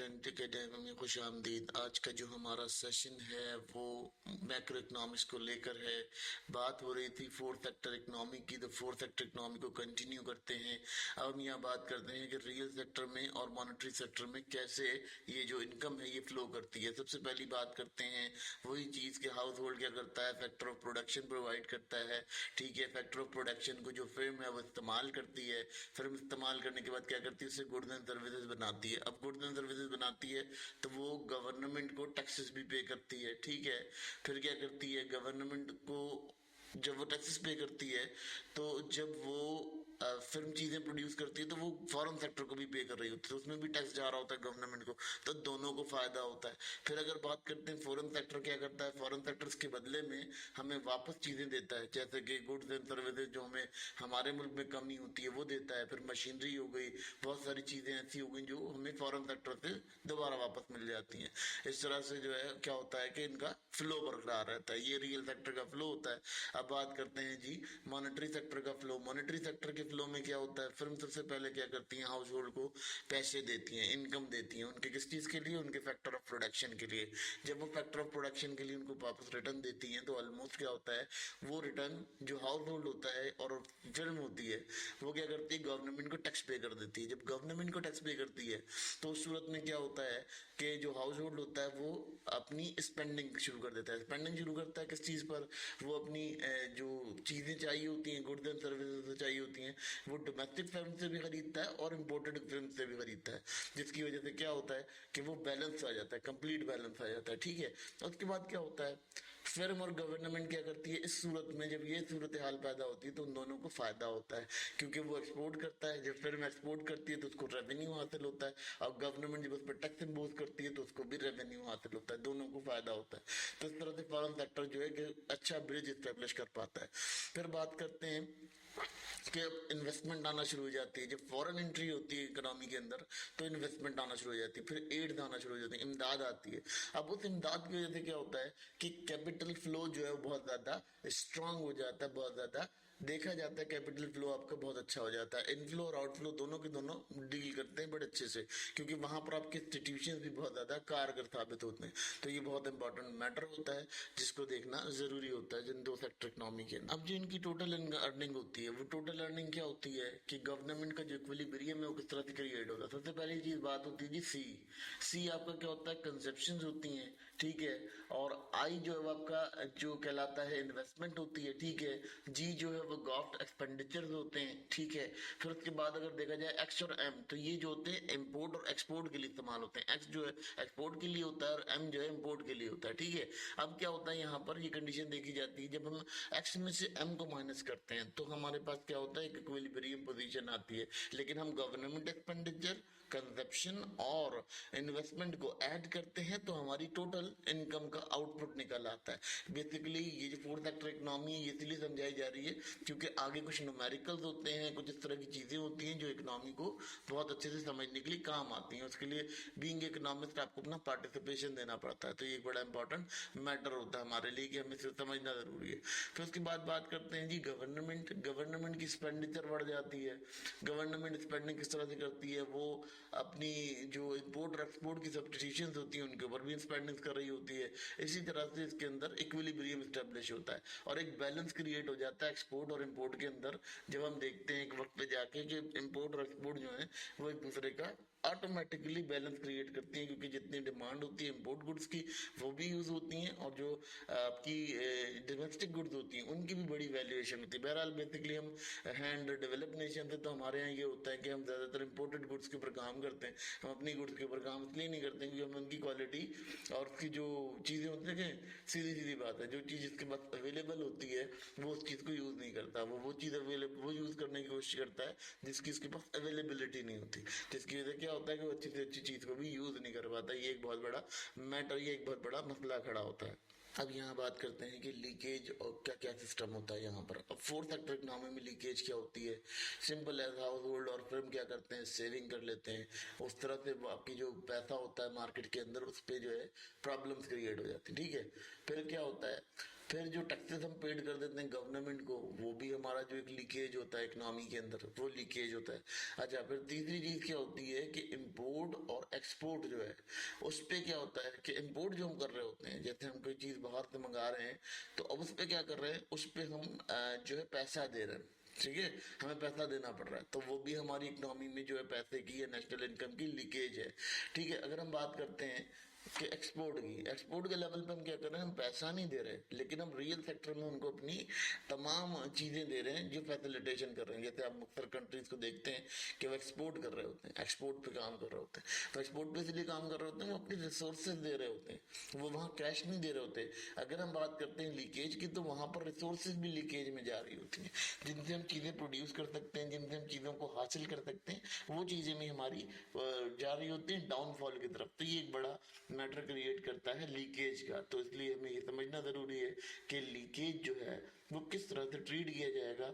Current academy में खुश आमदीद। आज का जो हमारा सेशन है वो मैक्रो इकोनॉमिक्स को लेकर है। बात हो रही थी फोर्थ सेक्टर इकोनॉमी की, तो फोर्थ सेक्टर इकोनॉमी को कंटिन्यू करते हैं। अब हम यहाँ बात करते हैं कि रियल सेक्टर में और मॉनेटरी सेक्टर में कैसे ये जो इनकम है ये फ्लो करती है। सबसे पहली बात करते हैं वही चीज कि हाउस होल्ड क्या करता है, फैक्टर ऑफ प्रोडक्शन प्रोवाइड करता है। ठीक है, फैक्टर ऑफ प्रोडक्शन को जो फिर्म है वो इस्तेमाल करती है। फिर्म इस्तेमाल करने के बाद क्या करती है, उससे गुड्स एंड सर्विसेज बनाती है। अब गुड्स एंड सर्विसेज बनाती है तो वो गवर्नमेंट को टैक्सेस भी पे करती है। ठीक है, फिर क्या करती है गवर्नमेंट को, जब वो टैक्सेस पे करती है तो जब वो फिल्म चीजें प्रोड्यूस करती है तो वो फॉरेन सेक्टर को भी पे कर रही होती है, तो उसमें भी टैक्स जा रहा होता है गवर्नमेंट को, तो दोनों को फायदा होता है। फिर अगर बात करते हैं फॉरेन सेक्टर क्या करता है, फॉरेन सेक्टर के बदले में हमें वापस चीजें देता है, जैसे कि गुड्स एंड सर्विसेज जो हमें हमारे मुल्क में कमी होती है वो देता है। फिर मशीनरी हो गई, बहुत सारी चीजें ऐसी हो गई जो हमें फॉरेन सेक्टर से दोबारा वापस मिल जाती हैं। इस तरह से जो है क्या होता है कि इनका फ्लो बरकरार रहता है। ये रियल सेक्टर का फ्लो होता है। अब बात करते हैं जी मॉनेटरी सेक्टर का फ्लो। मॉनेटरी सेक्टर के फ्लो में क्या होता है, फिर्म सबसे पहले क्या करती हैं, हाउस होल्ड को पैसे देती हैं, इनकम देती हैं। उनके किस चीज के लिए, उनके फैक्टर ऑफ प्रोडक्शन के लिए। जब वो फैक्टर ऑफ प्रोडक्शन के लिए उनको वापस रिटर्न देती हैं तो ऑलमोस्ट क्या होता है, वो रिटर्न जो हाउस होल्ड होता है और फिल्म होती है वो क्या करती है, गवर्नमेंट को टैक्स पे कर देती है। जब गवर्नमेंट को टैक्स पे करती है तो उस सूरत में क्या होता है कि जो हाउस होल्ड होता है वो अपनी स्पेंडिंग शुरू कर देता है। स्पेंडिंग शुरू करता है किस चीज पर, वो अपनी जो चीजें चाहिए होती हैं, गुड्स एंड सर्विसेज चाहिए होती हैं, वो डोमेस्टिक फर्म से भी खरीदता है और इम्पोर्टेड फर्म से भी खरीदता है, जिसकी वजह से क्या होता है कि वो बैलेंस आ जाता है, कंप्लीट बैलेंस आ जाता है। ठीक है, उसके बाद क्या होता है, फर्म और गवर्नमेंट क्या करती है इस सूरत में, जब ये सूरत हाल पैदा होती है तो उन दोनों को फायदा होता है, क्योंकि वो एक्सपोर्ट करता है। जब फर्म एक्सपोर्ट करती है तो उसको रेवेन्यू हासिल होता है, और गवर्नमेंट जब उस पर टैक्स इम्पोज करती है तो उसको भी रेवेन्यू हासिल होता है, दोनों को फायदा होता है। तो इस तरह से फॉरेन सेक्टर जो है कि अच्छा ब्रिज स्टेब्लिश कर पाता है। फिर बात करते हैं कि इन्वेस्टमेंट आना शुरू हो जाती है। जब फॉरेन एंट्री होती है इकोनॉमी के अंदर तो इन्वेस्टमेंट आना शुरू हो जाती है, फिर एड आना शुरू हो जाती है, इमदाद आती है। अब उस इमदाद की वजह से क्या होता है कि कैपिटल फ्लो जो है वो बहुत ज्यादा स्ट्रांग हो जाता है, बहुत ज्यादा देखा जाता है कैपिटल फ्लो आपका बहुत अच्छा हो जाता है। इनफ्लो और आउटफ्लो दोनों के दोनों डील करते हैं बड़े अच्छे से, क्योंकि वहां पर आपके इंस्टीट्यूशन भी बहुत ज्यादा कारगर साबित होते हैं। तो ये बहुत इंपॉर्टेंट मैटर होता है जिसको देखना जरूरी होता है जिन दो सेक्टर इकोनॉमी के। अब जो इनकी टोटल अर्निंग होती है, वो टोटल अर्निंग क्या होती है कि गवर्नमेंट का जो इक्विलिब्रियम है वो किस तरह से क्रिएट होता है। सबसे पहली चीज बात होती है जी सी। सी आपका क्या होता है, कंसेप्शन होती है। ठीक है, और आई जो है वो आपका जो कहलाता है इन्वेस्टमेंट होती है। ठीक है, जी जो है वो गॉफ्ट एक्सपेंडिचर होते हैं। ठीक है, फिर उसके बाद अगर देखा जाए एक्स और एम, तो ये जो होते हैं इम्पोर्ट और एक्सपोर्ट के लिए इस्तेमाल होते हैं। एक्स जो है एक्सपोर्ट के लिए होता है और एम जो है इम्पोर्ट के लिए होता है। ठीक है, अब क्या होता है यहाँ पर ये कंडीशन देखी जाती है, जब हम एक्स में से एम को माइनस करते हैं तो हमारे पास क्या होता है, एक इक्विलिब्रियम पोजीशन आती है। लेकिन हम गवर्नमेंट एक्सपेंडिचर, कंजप्शन और इन्वेस्टमेंट को ऐड करते हैं तो हमारी टोटल इनकम का आउटपुट निकल आता है। बेसिकली ये जो फोर्थ सेक्टर इकोनॉमी है ये इसलिए समझाई जा रही है क्योंकि आगे कुछ न्यूमेरिकल्स होते हैं, कुछ इस तरह की चीजें होती हैं जो इकोनॉमी को बहुत अच्छे से समझने के लिए काम आती हैं। उसके लिए बीइंग इकोनॉमिस्ट आपको अपना पार्टिसिपेशन देना पड़ता है, तो ये एक बड़ा इंपॉर्टेंट मैटर होता है हमारे लिए कि हमें इसे समझना जरूरी है। फिर उसके बाद बात करते हैं जी गवर्नमेंट। गवर्नमेंट की एक्सपेंडिचर बढ़ जाती है। गवर्नमेंट स्पेंडिंग किस तरह से करती है, वो अपनी जो इम्पोर्ट और एक्सपोर्ट की सब्सिट्यूशंस होती हैं उनके ऊपर भी स्पेंडिंग कर रही होती है। इसी तरह से इसके अंदर इक्विलिब्रियम स्टैब्लिश होता है और एक बैलेंस क्रिएट हो जाता है एक्सपोर्ट और इम्पोर्ट के अंदर। जब हम देखते हैं एक वक्त पे जाके कि इम्पोर्ट और एक्सपोर्ट जो है वो एक दूसरे का ऑटोमेटिकली बैलेंस क्रिएट करती है, क्योंकि जितनी डिमांड होती है इम्पोर्ट गुड्स की वो भी यूज होती हैं और जो आपकी डोमेस्टिक गुड्स होती हैं उनकी भी बड़ी वैल्यूएशन होती है। बहरहाल बेसिकली हम हैंड डेवलप नेशन थे तो हमारे यहाँ ये होता है कि हम ज्यादातर इम्पोर्टेड गुड्स के ऊपर काम करते हैं। हम अपनी गुड्स के ऊपर काम इसलिए नहीं करते क्योंकि हम उनकी क्वालिटी और उसकी जो चीजें होती है, सीधी सीधी बात है, जो चीज इसके पास अवेलेबल होती है वो उस चीज को यूज नहीं करता, वो चीज अवेलेबल वो यूज करने की कोशिश करता है जिसकी उसके पास अवेलेबिलिटी नहीं होती, जिसकी वजह क्या होता है कि वो अच्छी से अच्छी चीज को भी यूज नहीं कर पाता। ये एक बहुत बड़ा मैटर, ये एक बहुत बड़ा मसला खड़ा होता है। अब यहाँ बात करते हैं कि लीकेज और क्या क्या सिस्टम होता है यहाँ पर। अब फोर्थ सेक्टर इकोनॉमी में लीकेज क्या होती है, सिंपल एज हाउस होल्ड और फर्म क्या करते हैं, सेविंग कर लेते हैं। उस तरह से आपकी जो पैसा होता है मार्केट के अंदर उस पर जो है प्रॉब्लम्स क्रिएट हो जाती है। ठीक है, फिर क्या होता है, फिर जो टैक्सेस हम पेड कर देते हैं गवर्नमेंट को, वो भी हमारा जो एक लीकेज होता है इकोनॉमी के अंदर, वो लीकेज होता है। अच्छा, फिर तीसरी चीज क्या होती है कि इम्पोर्ट और एक्सपोर्ट जो है, उस पे क्या होता है कि इम्पोर्ट जो हम कर रहे होते हैं, जैसे हम कोई चीज बाहर से मंगा रहे हैं, तो अब उस पे क्या कर रहे हैं, उस पे हम जो है पैसा दे रहे हैं, ठीक है, हमें पैसा देना पड़ रहा है, तो वो भी हमारी इकोनॉमी में जो है पैसे की या नेशनल इनकम की लीकेज है। ठीक है, अगर हम बात करते हैं कि एक्सपोर्ट के लेवल पे हम क्या कर रहे हैं, हम पैसा नहीं दे रहे, लेकिन हम रियल सेक्टर में उनको अपनी तमाम चीजें दे रहे हैं जो फैसिलिटेशन कर रहे हैं। जैसे आप मुख्तर कंट्रीज को देखते हैं कि वो एक्सपोर्ट कर रहे होते हैं, एक्सपोर्ट पे काम कर रहे होते हैं, तो एक्सपोर्ट पे इसलिए काम कर रहे होते हैं, वो अपनी रिसोर्सेज दे रहे होते हैं, वो वहाँ कैश नहीं दे रहे होते। अगर हम बात करते हैं लीकेज की, तो वहां पर रिसोर्सेज भी लीकेज में जा रही होती हैं, जिनसे हम चीजें प्रोड्यूस कर सकते हैं, जिनसे हम चीजों को हासिल कर सकते हैं, वो चीजें भी हमारी जा रही होती हैं डाउनफॉल की तरफ। तो ये एक बड़ा मैटर क्रिएट करता है लीकेज का। तो इसलिए हमें ये समझना जरूरी है कि लीकेज जो है वो किस तरह से ट्रीट किया जाएगा।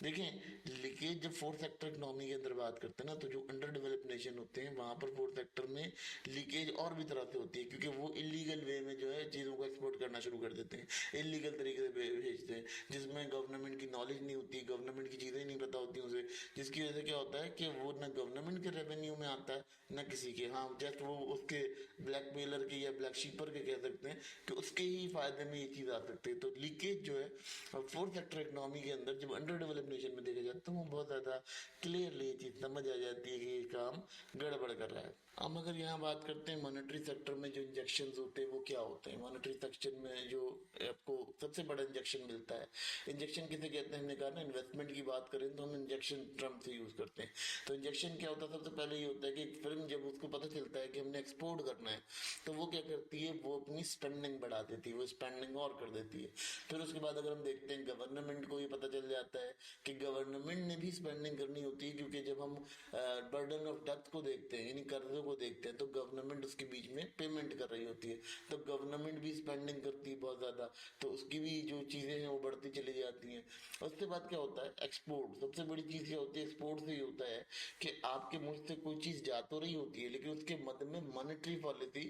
देखें, लीकेज जब फोर्थ सेक्टर इकोनॉमी के अंदर बात करते हैं ना, तो जो अंडर डेवलप नेशन होते हैं वहां पर फोर्थ सेक्टर में लीकेज और भी तरह से होती है, क्योंकि वो इलीगल वे में जो है चीजों को एक्सपोर्ट करना शुरू कर देते हैं, इलीगल तरीके से भेजते हैं, जिसमें गवर्नमेंट की नॉलेज नहीं होती, गवर्नमेंट की चीजें नहीं पता होती उसे, जिसकी वजह से क्या होता है कि वो न गवर्नमेंट के रेवेन्यू में आता है न किसी के, हाँ जस्ट वो उसके ब्लैकमेलर के या ब्लैक शीपर के कह सकते हैं कि उसके ही फायदे में ये चीज आ सकती है। तो लीकेज जो है फोर्थ सेक्टर इकोनॉमी के अंदर जब अंडर डेवलप नेशन में देखा जाता है, तो वो बहुत ज्यादा क्लियरली ये चीज समझ आ जाती है कि ये काम गड़बड़ कर रहा है। हम अगर यहाँ बात करते हैं मॉनेटरी सेक्टर में जो इंजेक्शन होते हैं वो क्या होते हैं, मॉनेटरी सेक्शन में जो आपको सबसे बड़ा इंजेक्शन मिलता है, इंजेक्शन किसे कहते हैं, हमने कहा ना इन्वेस्टमेंट की बात करें तो हम इंजेक्शन टर्म से यूज करते हैं। तो इंजेक्शन क्या होता है, सबसे पहले ये होता है कि एक फिल्म जब उसको पता चलता है कि हमने एक्सपोर्ट करना है, तो वो क्या करती है, वो अपनी स्पेंडिंग बढ़ा देती है, वो स्पेंडिंग और कर देती है। फिर उसके बाद अगर हम देखते हैं गवर्नमेंट को ये पता चल जाता है कि गवर्नमेंट ने भी स्पेंडिंग करनी होती है, क्योंकि जब हम बर्डन ऑफ डेब्ट को देखते हैं यानी कर्जों को देखते हैं, तो गवर्नमेंट उसके बीच में पेमेंट कर रही होती है, तो गवर्नमेंट भी स्पेंडिंग करती है बहुत ज्यादा, तो उसकी भी जो चीजें हैं वो बढ़ती चली जाती हैं। उसके बाद क्या होता है, एक्सपोर्ट। सबसे बड़ी चीज क्या होती है एक्सपोर्ट से, ये होता है कि आपके मुल्क से कोई चीज जा तो रही होती है, लेकिन उसके मध्य में मॉनेटरी पॉलिसी,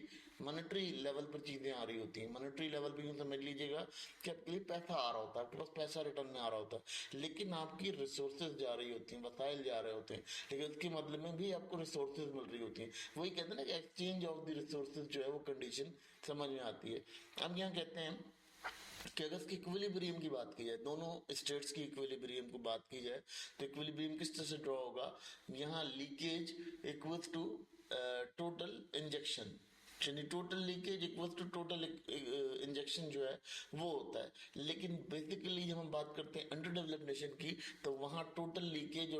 मॉनेटरी लेवल पर चीजें आ रही होती हैं। मॉनेटरी लेवल पे यूं समझ लीजिएगा कि आपके लिए पैसा आ रहा होता है, आपके पास पैसा रिटर्न में आ रहा होता है, लेकिन आपकी रिसोर्सेज जा रही होती हैं, वसाइल जा रहे होते हैं, लेकिन उसके बदले में भी आपको रिसोर्सेज मिल रही होती हैं। वही कहते हैं ना कि एक्सचेंज ऑफ द रिसोर्सेज जो है वो कंडीशन समझ में आती है। अब यहाँ कहते हैं कि अगर इसकी इक्विलिब्रियम की बात की जाए, दोनों स्टेट्स की इक्विलिब्रियम को बात की जाए, तो इक्विलिब्रियम किस तरह से ड्रॉ होगा, यहाँ leakage equals to total injection, यानी total leakage equals to total injection जो है वो होता है। लेकिन बेसिकली जब हम बात करते हैं अंडर डेवलप नेशन की, तो वहाँ टोटल लीकेज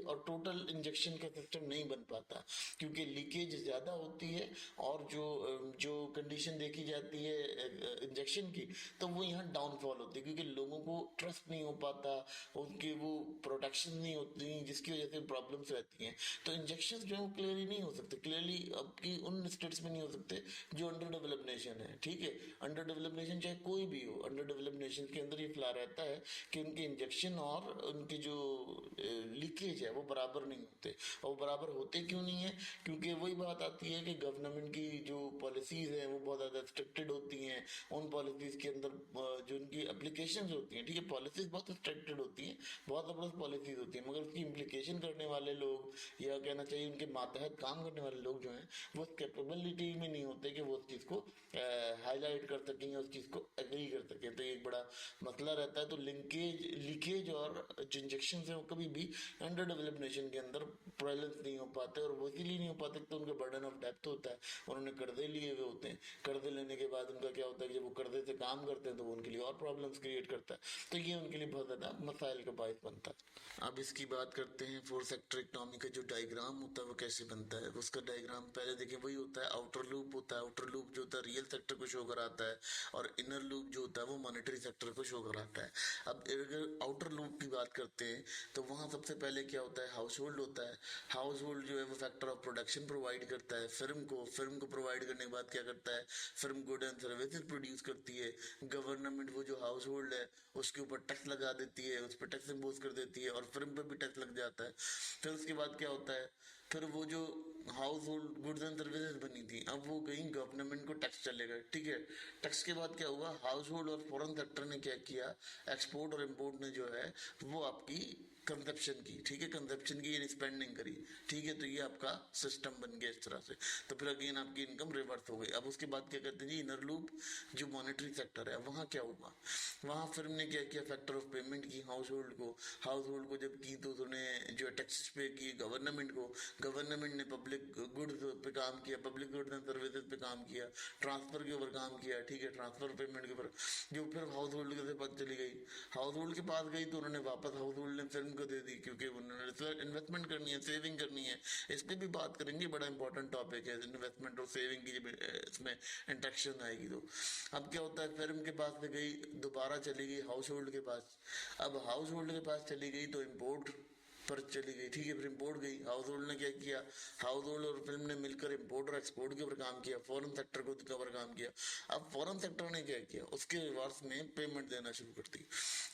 और टोटल इंजेक्शन का सिस्टम नहीं बन पाता, क्योंकि लीकेज ज्यादा होती है, और जो कंडीशन देखी जाती है इंजेक्शन की, तो वो यहाँ डाउनफॉल होती है, क्योंकि लोगों को ट्रस्ट नहीं हो पाता, उनकी वो प्रोटेक्शन नहीं होती, जिसकी वजह से प्रॉब्लम्स रहती हैं। तो इंजेक्शन जो है वो क्लियरली नहीं हो सकते, क्लियरली अब की उन स्टेट्स में नहीं हो सकते जो अंडर डेवलप नेशन है। ठीक है, अंडर डेवलप नेशन चाहे कोई भी हो, अंडर डेवलप नेशन के अंदर ये फ्ला रहता है कि उनके इंजेक्शन और उनके जो लीकेज है वो बराबर नहीं होते। और वो बराबर होते क्यों नहीं है, क्योंकि वही बात आती है कि गवर्नमेंट की जो पॉलिसीज हैं वो बहुत ज्यादा स्ट्रिक्टेड होती हैं। उन पॉलिसीज के अंदर जो उनकी एप्लीकेशन होती हैं, ठीक है, पॉलिसीज बहुत स्ट्रिक्टेड होती हैं, बहुत जबरदस्त पॉलिसीज होती हैं, मगर उसकी इम्प्लीकेशन करने वाले लोग, या कहना चाहिए उनके मातहत काम करने वाले लोग जो हैं, वो कैपेबिलिटी में नहीं होते कि वो उस चीज को हाईलाइट कर सकें या उस चीज को एग्री कर सकें। तो एक बड़ा मसला रहता है। तो लिंकेज, लीकेज और जो इंजेक्शन है वो कभी भी अंडर डेवलप नेशन के अंदर प्रेजेंस नहीं हो पाते, और वो इसीलिए नहीं हो पाते तो उनका बर्डन ऑफ डेप्थ होता है, उन्होंने कर्जे लिए हुए होते हैं, कर्जे लेने के बाद उनका क्या होता है कि जब वो कर्जे से काम करते हैं तो वो उनके लिए और प्रॉब्लम्स क्रिएट करता है, तो ये उनके लिए बहुत ज्यादा मसाइल का बायस बनता है। अब इसकी बात करते हैं फोर्थ सेक्टर इकोनॉमी का जो डायग्राम होता है वो कैसे बनता है। उसका डायग्राम पहले देखिए वही होता है, आउटर लूप होता है, आउटर लूप जो होता है रियल सेक्टर को शो कराता है, और इनर लूप जो होता है वो मॉनेटरी सेक्टर को शो कराता है। अब अगर आउटर लूप की बात करते हैं तो वहां सबसे पहले क्या होता है, हाउस होल्ड होता है। हाउस होल्ड जो है वो फैक्टर ऑफ प्रोडक्शन प्रोवाइड करता है फिल्म को प्रोवाइड करने के बाद क्या करता है, film good and services produce करती है। गवर्नमेंट वो जो हाउस होल्ड है उसके ऊपर टैक्स लगा देती है, उस पर टैक्स इम्पोज कर देती है, और फिल्म पे भी टैक्स लग जाता है। फिर उसके बाद क्या होता है, फिर वो जो house hold goods and services बनी थी, अब वो गई गवर्नमेंट को टैक्स चलेगा, ठीक है। टैक्स के बाद क्या हुआ, हाउस होल्ड और फॉरेन सेक्टर ने क्या किया, एक्सपोर्ट और इम्पोर्ट ने जो है वो आपकी कंजप्शन की, ठीक है, कंजप्शन की यानी स्पेंडिंग करी, ठीक है। तो ये आपका सिस्टम बन गया इस तरह से। तो फिर अगेन आपकी इनकम रिवर्स हो गई। अब उसके बाद क्या करते हैं जी, इनर लूप जो मॉनेटरी सेक्टर है, वहाँ क्या हुआ, वहाँ फिर ने क्या किया, फैक्टर ऑफ पेमेंट की हाउस होल्ड को, हाउस होल्ड को जब की तो उन्होंने जो टैक्सेस पे किए गवर्नमेंट को, गवर्नमेंट ने पब्लिक गुड्स पे काम किया, पब्लिक गुड्स एंड सर्विसेज पे काम किया, ट्रांसफर के ऊपर काम किया, ठीक है, ट्रांसफर पेमेंट के ऊपर, जो फिर हाउस होल्ड के पास चली गई। हाउस होल्ड के पास गई तो उन्होंने वापस हाउस होल्ड ने फिल्म को दे दी, क्योंकि उन्होंने इन्वेस्टमेंट करनी है, सेविंग करनी है। इस पर भी बात करेंगे, बड़ा इंपॉर्टेंट टॉपिक है इन्वेस्टमेंट और सेविंग की, जब इसमें इंट्रैक्शन आएगी तो। अब क्या होता है, फिल्म के पास से गई, दोबारा चली गई हाउस होल्ड के पास। अब हाउस होल्ड के पास चली गई तो इम्पोर्ट पर चली गई, ठीक है, फिर इम्पोर्ट गई। हाउस होल्ड ने क्या किया, हाउस होल्ड और फिल्म ने मिलकर इम्पोर्ट और एक्सपोर्ट के ऊपर काम किया, फॉरेन सेक्टर को कवर काम किया। अब फॉरेन सेक्टर ने क्या किया, उसके रिवर्स में पेमेंट देना शुरू कर दी।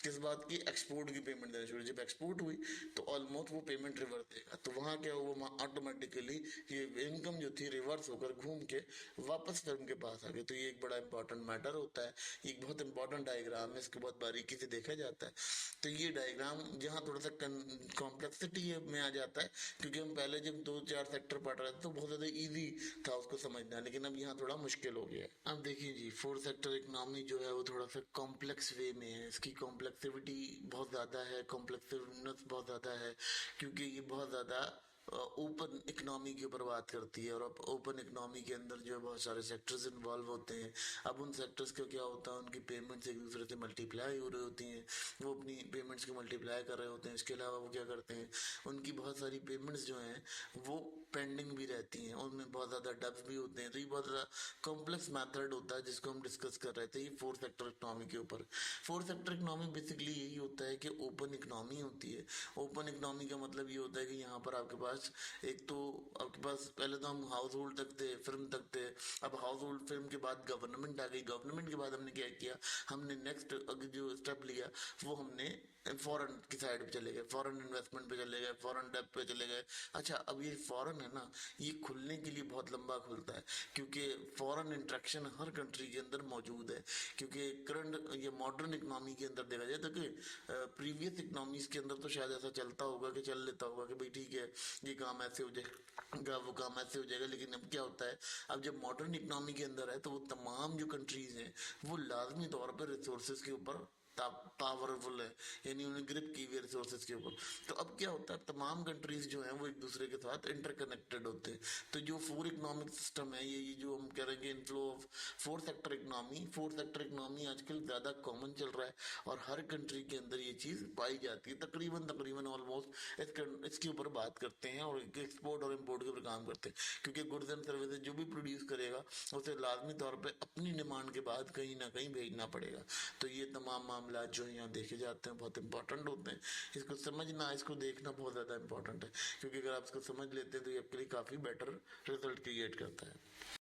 किस बात की, एक्सपोर्ट की पेमेंट देना शुरू। जब एक्सपोर्ट हुई तो ऑलमोस्ट वो पेमेंट रिवर्स देगा, तो वहां क्या हुआ, वहां ऑटोमेटिकली ये इनकम जो थी रिवर्स होकर घूम के वापस फिल्म के पास आ गई। तो ये एक बड़ा इंपॉर्टेंट मैटर होता है, एक बहुत इंपॉर्टेंट डायग्राम है, इसको बहुत बारीकी से देखा जाता है। तो ये डायग्राम जहाँ थोड़ा सा कॉम्प्लेक्सिटी में आ जाता है, क्योंकि हम पहले जब 2-4 सेक्टर पढ़ रहे थे तो बहुत ज्यादा इजी था उसको समझना, लेकिन अब यहाँ थोड़ा मुश्किल हो गया है। अब देखिए जी, फोर्थ सेक्टर इकोनॉमी जो है वो थोड़ा सा कॉम्प्लेक्स वे में है, इसकी कॉम्प्लेक्सिविटी बहुत ज्यादा है, कॉम्प्लेक्सिवनेस बहुत ज्यादा है, क्योंकि ये बहुत ज्यादा ओपन इकोनॉमी के ऊपर बात करती है। और अब ओपन इकोनॉमी के अंदर जो है बहुत सारे सेक्टर्स इन्वॉल्व होते हैं। अब उन सेक्टर्स का क्या होता है, उनकी पेमेंट्स एक दूसरे से मल्टीप्लाई हो रही होती हैं, वो अपनी पेमेंट्स को मल्टीप्लाई कर रहे होते हैं। इसके अलावा वो क्या करते हैं, उनकी बहुत सारी पेमेंट्स जो हैं वो पेंडिंग भी रहती हैं, उनमें बहुत ज़्यादा डब्स भी होते हैं। तो ये बहुत ज़्यादा कॉम्प्लेक्स मैथड होता है जिसको हम डिस्कस कर रहे थे, ये फोर्थ सेक्टर इकोनॉमी के ऊपर। फोर्थ सेक्टर इकोनॉमी बेसिकली यही होता है कि ओपन इकोनॉमी होती है। ओपन इकोनॉमी का मतलब ये होता है कि यहाँ पर आपके पास एक तो आपके पास पहले तो हम हाउस होल्ड तक थे, फिल्म तक थे। अब हाउस होल्ड फिल्म के बाद गवर्नमेंट आ गई, गवर्नमेंट के बाद हमने क्या किया, हमने नेक्स्ट जो स्टेप लिया वो हमने फॉरेन की साइड पे चले गए, फॉरेन इन्वेस्टमेंट पे चले गए, फॉरेन डेब्ट पे चले गए। अच्छा, अब ये फॉरेन है ना, ये खुलने के लिए बहुत लंबा खुलता है, क्योंकि फॉरेन इंट्रैक्शन हर कंट्री के अंदर मौजूद है। क्योंकि करंट ये मॉडर्न इकोनॉमी के अंदर देखा जाए तो कि प्रीवियस इकोनॉमीज के अंदर तो शायद ऐसा चलता होगा कि चल लेता होगा कि भाई ठीक है ये काम ऐसे हो जाएगा, वो काम ऐसे हो जाएगा। लेकिन अब क्या होता है, अब जब मॉडर्न इकोनॉमी के अंदर है तो वो तमाम जो कंट्रीज हैं वो लाजमी तौर पर रिसोर्सेज के ऊपर पावरफुल है, यानी उन्हें ग्रिप की हुई रिसोर्सेज के ऊपर। तो अब क्या होता है, तमाम कंट्रीज जो हैं वो एक दूसरे के साथ इंटरकनेक्टेड होते हैं। तो जो फोर इकोनॉमिक सिस्टम है, ये जो हम करेंगे inflow of fourth sector economy, fourth sector economy आजकल ज्यादा कॉमन चल रहा है और हर कंट्री के अंदर ये चीज पाई जाती है, तकरीबन तकरीबन ऑलमोस्ट इसके ऊपर बात करते हैं और एक्सपोर्ट और इम्पोर्ट के ऊपर काम करते हैं। क्योंकि गुड्स एंड सर्विसेज जो भी प्रोड्यूस करेगा उसे लाजमी तौर पर अपनी डिमांड के बाद कहीं ना कहीं भेजना पड़ेगा। तो ये तमाम मामला जो है यहाँ देखे जाते हैं, बहुत इंपॉर्टेंट होते हैं। इसको समझना, इसको देखना बहुत ज़्यादा इंपॉर्टेंट है, क्योंकि अगर आप इसको समझ लेते हैं तो ये आपके लिए काफ़ी बेटर रिजल्ट क्रिएट करता है।